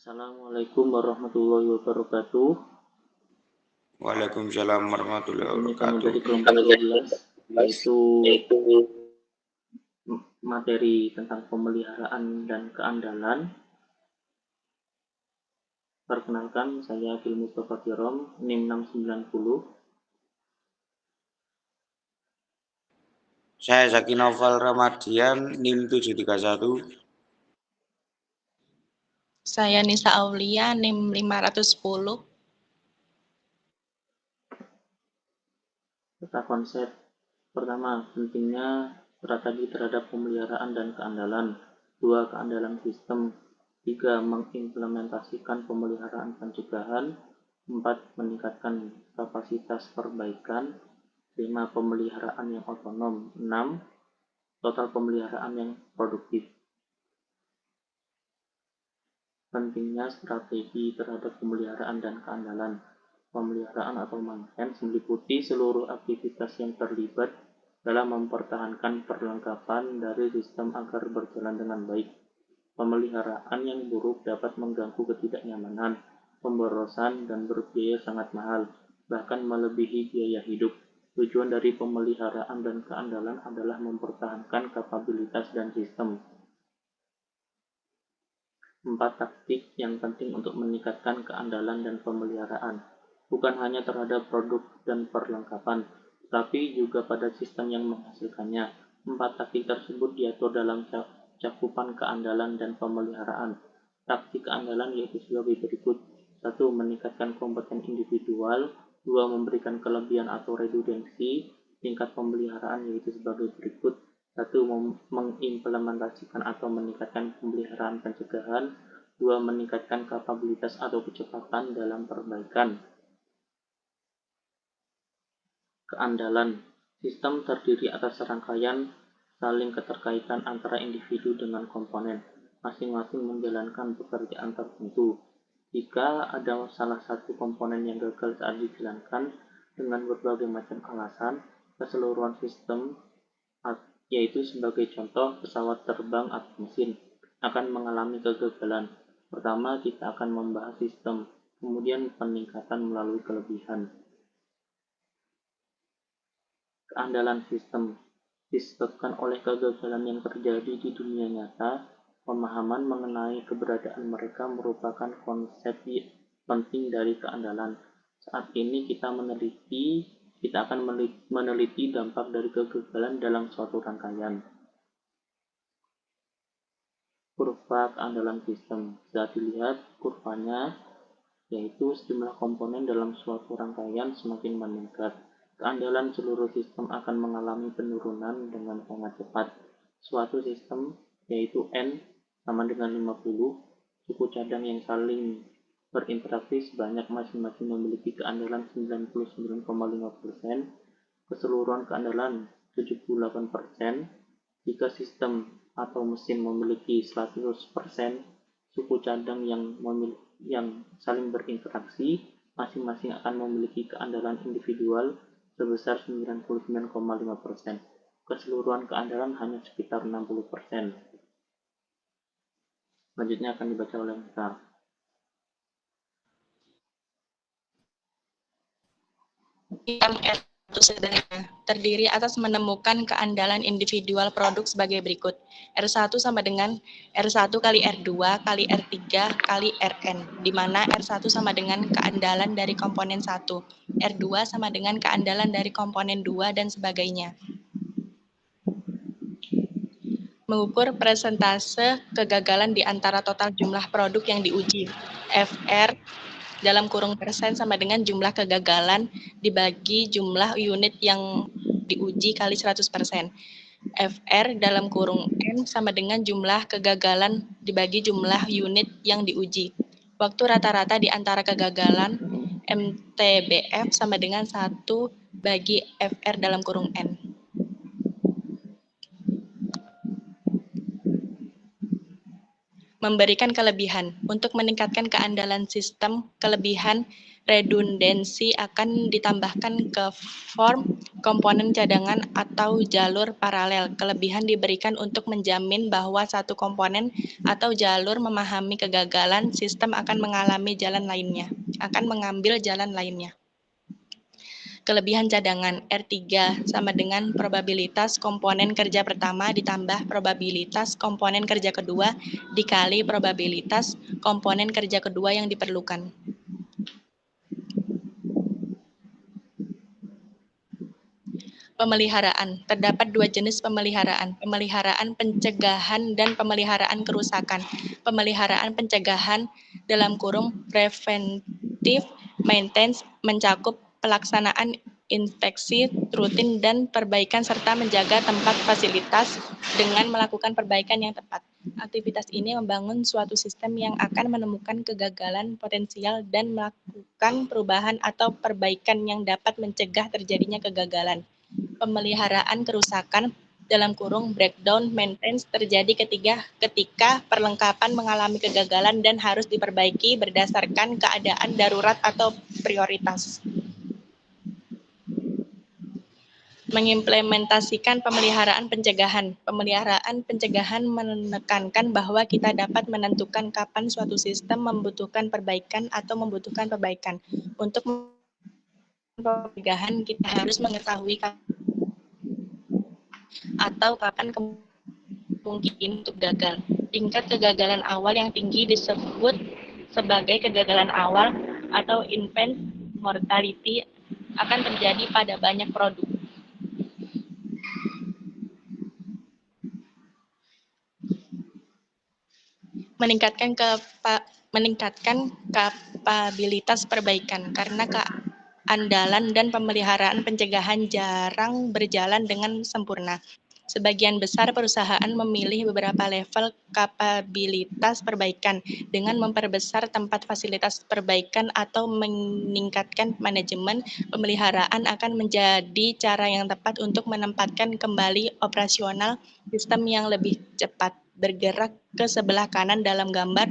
Assalamualaikum warahmatullahi wabarakatuh. Waalaikumsalam Di warahmatullahi sini kami wabarakatuh. dari kelompok 12, yaitu materi tentang pemeliharaan dan keandalan. Perkenalkan, saya Akil Mustafa Kirom, NIM 690. Saya Zaki Novel Ramadian, NIM 731. Saya Nisa Aulia, NIM 510. Tata konsep pertama, pentingnya strategi terhadap pemeliharaan dan keandalan. 2. Keandalan sistem. 3. Mengimplementasikan pemeliharaan pencegahan. 4. Meningkatkan kapasitas perbaikan. 5. Pemeliharaan yang otonom. 6. Total pemeliharaan yang produktif. Pentingnya strategi terhadap pemeliharaan dan keandalan. Pemeliharaan atau maintenance meliputi seluruh aktivitas yang terlibat dalam mempertahankan perlengkapan dari sistem agar berjalan dengan baik. Pemeliharaan yang buruk dapat mengganggu ketidaknyamanan, pemborosan, dan berbiaya sangat mahal, bahkan melebihi biaya hidup. Tujuan dari pemeliharaan dan keandalan adalah mempertahankan kapabilitas dan sistem. 4 taktik yang penting untuk meningkatkan keandalan dan pemeliharaan, bukan hanya terhadap produk dan perlengkapan, tapi juga pada sistem yang menghasilkannya. 4 taktik tersebut diatur dalam cakupan keandalan dan pemeliharaan. Taktik keandalan yaitu sebagai berikut. 1. Meningkatkan kompeten individual. 2. Memberikan kelebihan atau redundansi. Tingkat pemeliharaan yaitu sebagai berikut. 1. Mengimplementasikan atau meningkatkan pemeliharaan pencegahan. 2. Meningkatkan kapabilitas atau kecepatan dalam perbaikan. Keandalan. Sistem terdiri atas serangkaian saling keterkaitan antara individu dengan komponen, masing-masing menjalankan pekerjaan tertentu. Jika ada salah satu komponen yang gagal saat dijalankan dengan berbagai macam alasan, keseluruhan sistem, yaitu sebagai contoh pesawat terbang atau mesin, akan mengalami kegagalan. Pertama, kita akan membahas sistem, kemudian peningkatan melalui kelebihan. Keandalan sistem disebabkan oleh kegagalan yang terjadi di dunia nyata. Pemahaman mengenai keberadaan mereka merupakan konsep penting dari keandalan. Saat ini kita akan meneliti dampak dari kegagalan dalam suatu rangkaian. Kurva keandalan sistem bisa dilihat kurvanya, yaitu sejumlah komponen dalam suatu rangkaian semakin meningkat. Keandalan seluruh sistem akan mengalami penurunan dengan sangat cepat. Suatu sistem, yaitu N sama dengan 50, suku cadang yang saling berinteraksi sebanyak masing-masing memiliki keandalan 99,5%, keseluruhan keandalan 78%. Jika sistem atau mesin memiliki 100%, suku cadang yang saling berinteraksi masing-masing akan memiliki keandalan individual sebesar 99,5%. Keseluruhan keandalan hanya sekitar 60%. Selanjutnya akan dibaca oleh Nisa. Terdiri atas menemukan keandalan individual produk sebagai berikut. R1 sama dengan R1 kali R2 kali R3 kali Rn, di mana R1 sama dengan keandalan dari komponen 1, R2 sama dengan keandalan dari komponen 2, dan sebagainya. Mengukur persentase kegagalan di antara total jumlah produk yang diuji. Fr dalam kurung persen sama dengan jumlah kegagalan dibagi jumlah unit yang diuji kali 100%. Fr dalam kurung N sama dengan jumlah kegagalan dibagi jumlah unit yang diuji. Waktu rata-rata di antara kegagalan MTBF sama dengan 1 bagi Fr dalam kurung N. memberikan kelebihan. Untuk meningkatkan keandalan sistem, kelebihan redundansi akan ditambahkan ke form komponen cadangan atau jalur paralel. Kelebihan diberikan untuk menjamin bahwa satu komponen atau jalur memahami kegagalan, sistem akan mengalami jalan lainnya, akan mengambil jalan lainnya. Kelebihan cadangan R3 sama dengan probabilitas komponen kerja pertama ditambah probabilitas komponen kerja kedua dikali probabilitas komponen kerja kedua yang diperlukan. Pemeliharaan. Terdapat dua jenis pemeliharaan, pemeliharaan pencegahan dan pemeliharaan kerusakan. Pemeliharaan pencegahan dalam kurung preventive maintenance mencakup pelaksanaan inspeksi rutin dan perbaikan serta menjaga tempat fasilitas dengan melakukan perbaikan yang tepat. Aktivitas ini membangun suatu sistem yang akan menemukan kegagalan potensial dan melakukan perubahan atau perbaikan yang dapat mencegah terjadinya kegagalan. Pemeliharaan kerusakan dalam kurung breakdown maintenance terjadi ketika perlengkapan mengalami kegagalan dan harus diperbaiki berdasarkan keadaan darurat atau prioritas. Mengimplementasikan pemeliharaan pencegahan. Pemeliharaan pencegahan menekankan bahwa kita dapat menentukan kapan suatu sistem membutuhkan perbaikan atau membutuhkan perbaikan. Untuk pencegahan kita harus mengetahui atau kapan kemungkinan untuk gagal. Tingkat kegagalan awal yang tinggi disebut sebagai kegagalan awal atau infant mortality akan terjadi pada banyak produk. Meningkatkan kapabilitas perbaikan karena keandalan dan pemeliharaan pencegahan jarang berjalan dengan sempurna. Sebagian besar perusahaan memilih beberapa level kapabilitas perbaikan dengan memperbesar tempat fasilitas perbaikan atau meningkatkan manajemen pemeliharaan akan menjadi cara yang tepat untuk menempatkan kembali operasional sistem yang lebih cepat. Bergerak ke sebelah kanan dalam gambar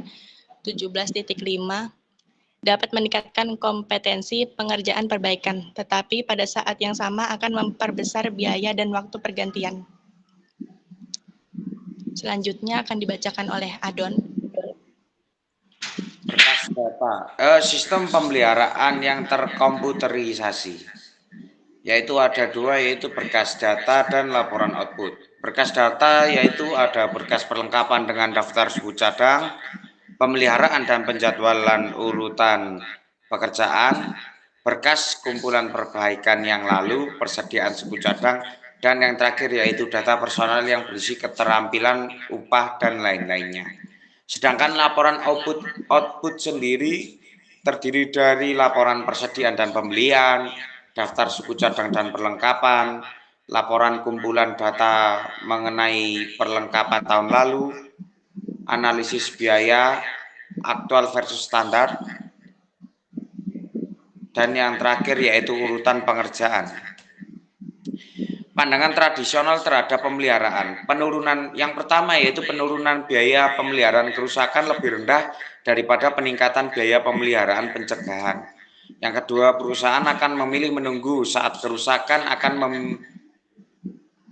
17.5 dapat meningkatkan kompetensi pengerjaan perbaikan, tetapi pada saat yang sama akan memperbesar biaya dan waktu pergantian. Selanjutnya akan dibacakan oleh Adon. Berkas data. Sistem pemeliharaan yang terkomputerisasi. Yaitu ada dua, yaitu berkas data dan laporan output. Berkas data yaitu ada berkas perlengkapan dengan daftar suku cadang, pemeliharaan dan penjadwalan urutan pekerjaan, berkas kumpulan perbaikan yang lalu, persediaan suku cadang, dan yang terakhir yaitu data personal yang berisi keterampilan, upah, dan lain-lainnya. Sedangkan laporan output sendiri terdiri dari laporan persediaan dan pembelian, daftar suku cadang dan perlengkapan, laporan kumpulan data mengenai perlengkapan tahun lalu, analisis biaya aktual versus standar, dan yang terakhir yaitu urutan pengerjaan. Pandangan tradisional terhadap pemeliharaan. Penurunan yang pertama yaitu penurunan biaya pemeliharaan kerusakan lebih rendah daripada peningkatan biaya pemeliharaan pencegahan. Yang kedua, perusahaan akan memilih menunggu saat kerusakan akan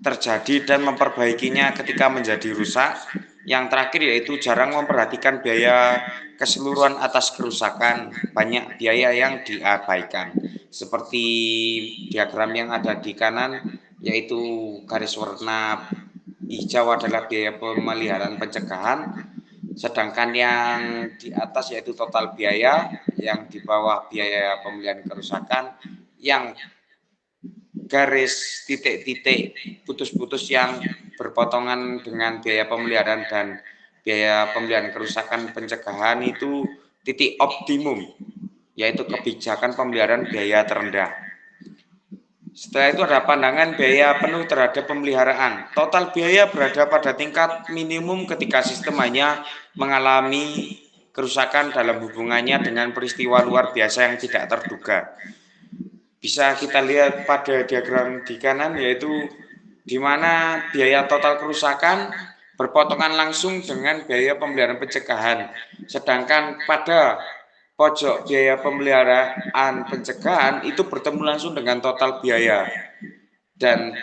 terjadi dan memperbaikinya ketika menjadi rusak. Yang terakhir yaitu jarang memperhatikan biaya keseluruhan atas kerusakan, banyak biaya yang diabaikan. Seperti diagram yang ada di kanan, yaitu garis warna hijau adalah biaya pemeliharaan pencegahan, sedangkan yang di atas yaitu total biaya, yang di bawah biaya pemeliharaan kerusakan, yang garis titik-titik putus-putus yang berpotongan dengan biaya pemeliharaan dan biaya pemeliharaan kerusakan pencegahan itu titik optimum, yaitu kebijakan pemeliharaan biaya terendah. Setelah itu ada pandangan biaya penuh terhadap pemeliharaan. Total biaya berada pada tingkat minimum ketika sistem hanya mengalami kerusakan dalam hubungannya dengan peristiwa luar biasa yang tidak terduga. Bisa kita lihat pada diagram di kanan, yaitu di mana biaya total kerusakan berpotongan langsung dengan biaya pemeliharaan pencegahan. Sedangkan pada pojok biaya pemeliharaan pencegahan itu bertemu langsung dengan total biaya. Dan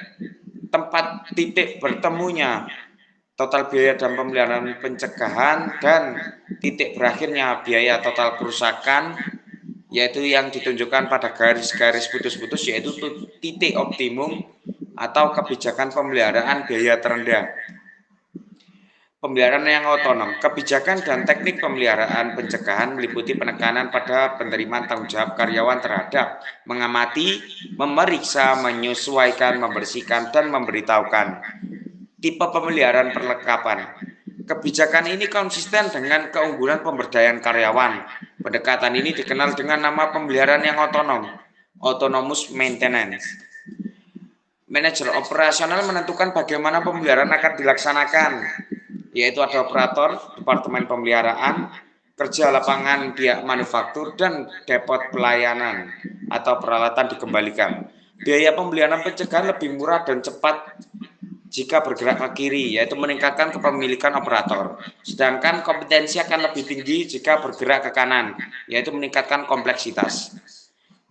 tempat titik bertemunya total biaya dan pemeliharaan pencegahan dan titik berakhirnya biaya total kerusakan, yaitu yang ditunjukkan pada garis-garis putus-putus, yaitu titik optimum atau kebijakan pemeliharaan biaya terendah. Pemeliharaan yang otonom. Kebijakan dan teknik pemeliharaan pencegahan meliputi penekanan pada penerimaan tanggung jawab karyawan terhadap mengamati, memeriksa, menyesuaikan, membersihkan, dan memberitahukan. Tipe pemeliharaan perlengkapan. Kebijakan ini konsisten dengan keunggulan pemberdayaan karyawan. Pendekatan ini dikenal dengan nama pemeliharaan yang otonom, autonomous maintenance. Manajer operasional menentukan bagaimana pemeliharaan akan dilaksanakan, yaitu ada operator, departemen pemeliharaan, kerja lapangan pihak manufaktur, dan depot pelayanan atau peralatan dikembalikan. Biaya pemeliharaan pencegahan lebih murah dan cepat jika bergerak ke kiri, yaitu meningkatkan kepemilikan operator. Sedangkan kompetensi akan lebih tinggi jika bergerak ke kanan, yaitu meningkatkan kompleksitas.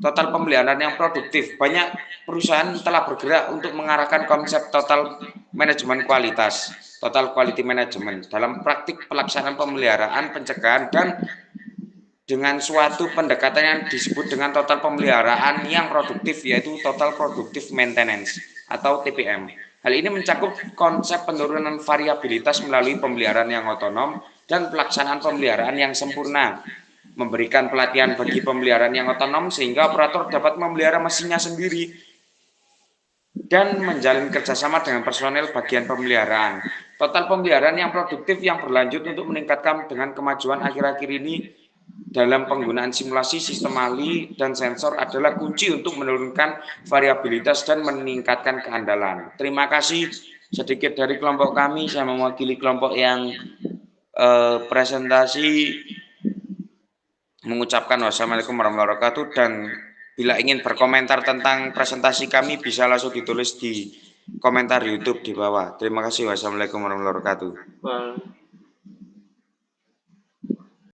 Total pemeliharaan yang produktif. Banyak perusahaan telah bergerak untuk mengarahkan konsep total manajemen kualitas, total quality management, dalam praktik pelaksanaan pemeliharaan pencegahan dan dengan suatu pendekatan yang disebut dengan total pemeliharaan yang produktif, yaitu total productive maintenance atau TPM. Hal ini mencakup konsep penurunan variabilitas melalui pemeliharaan yang otonom dan pelaksanaan pemeliharaan yang sempurna. Memberikan pelatihan bagi pemeliharaan yang otonom sehingga operator dapat memelihara mesinnya sendiri dan menjalin kerjasama dengan personel bagian pemeliharaan. Total pemeliharaan yang produktif yang berlanjut untuk meningkatkan dengan kemajuan akhir-akhir ini dalam penggunaan simulasi, sistem ahli, dan sensor adalah kunci untuk menurunkan variabilitas dan meningkatkan keandalan. Terima kasih sedikit dari kelompok kami. Saya mewakili kelompok yang presentasi mengucapkan wassalamualaikum warahmatullahi wabarakatuh, dan bila ingin berkomentar tentang presentasi kami bisa langsung ditulis di komentar YouTube di bawah. Terima kasih. Wassalamualaikum warahmatullahi wabarakatuh.